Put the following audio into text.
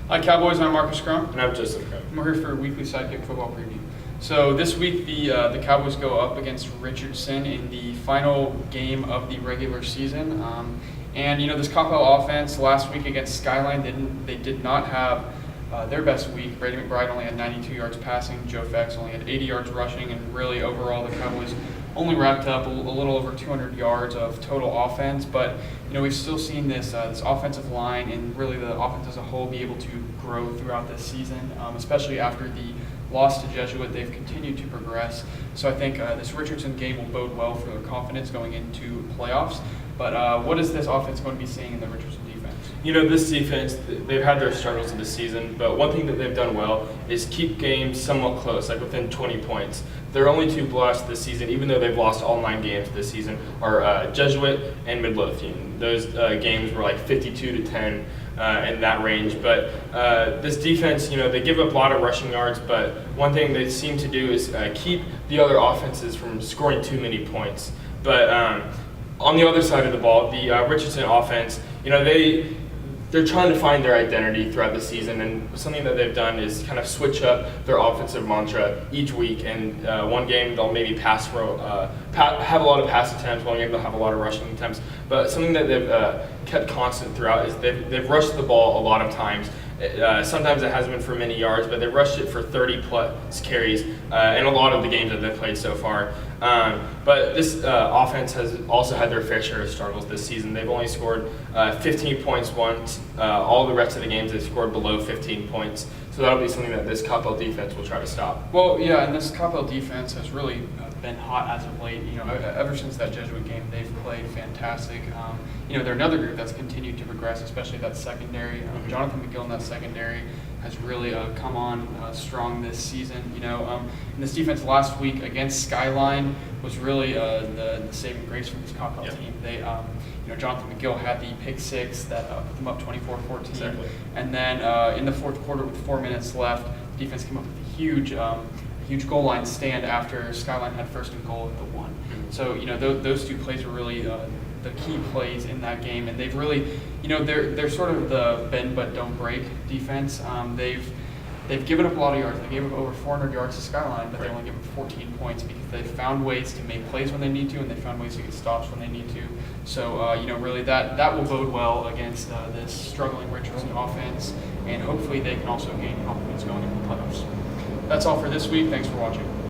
Hi Cowboys, I'm Marcus Crum. And I'm Joseph Crum. We're here for a weekly Sidekick football preview. So this week the Cowboys go up against Richardson in the final game of the regular season. And this Coppell offense last week against Skyline, they did not have their best week. Brady McBride only had 92 yards passing. Joe Fex only had 80 yards rushing, and really overall the Cowboys only wrapped up a little over 200 yards of total offense. But we've still seen this offensive line and really the offense as a whole be able to grow throughout this season, especially after the loss to Jesuit. They've continued to progress. So I think this Richardson game will bode well for their confidence going into playoffs. But what is this offense going to be seeing in the Richardson defense? This defense, they've had their struggles this season, but one thing that they've done well is keep games somewhat close, like within 20 points. Their only two blowouts this season, even though they've lost all 9 games this season, are Jesuit and Midlothian. Those games were like 52-10 in that range. But this defense, they give up a lot of rushing yards, but one thing they seem to do is keep the other offenses from scoring too many points. But on the other side of the ball, the Richardson offense, they're trying to find their identity throughout the season, and something that they've done is kind of switch up their offensive mantra each week. And one game they'll maybe have a lot of pass attempts. One game they'll have a lot of rushing attempts. But something that they've kept constant throughout is they've rushed the ball a lot of times. Sometimes it hasn't been for many yards, but they've rushed it for 30-plus carries in a lot of the games that they've played so far. But this offense has also had their fair share of struggles this season. They've only scored 15 points once. All the rest of the games they've scored below 15 points. So that'll be something that this Coppell defense will try to stop. Well, yeah, and this Coppell defense has really been hot as of late. Ever since that Jesuit game, they've played fantastic. They're another group that's continued to progress, especially that secondary. Jonathan McGill in that secondary has really come on strong this season. And this defense last week against Skyline was really the saving grace for this Coppell team. They, Jonathan McGill had the pick six that put them up 24-14. Exactly. And then in the fourth quarter, with 4 minutes left, the defense came up with a huge goal line stand after Skyline had first and goal at the 1. So those two plays were really the key plays in that game, and they've really, they're sort of the bend but don't break defense. They've given up a lot of yards. They gave up over 400 yards to Skyline, but they only gave up 14 points because they found ways to make plays when they need to, and they found ways to get stops when they need to. So really that will bode well against this struggling Richardson offense, and hopefully they can also gain confidence going into the playoffs. That's all for this week. Thanks for watching.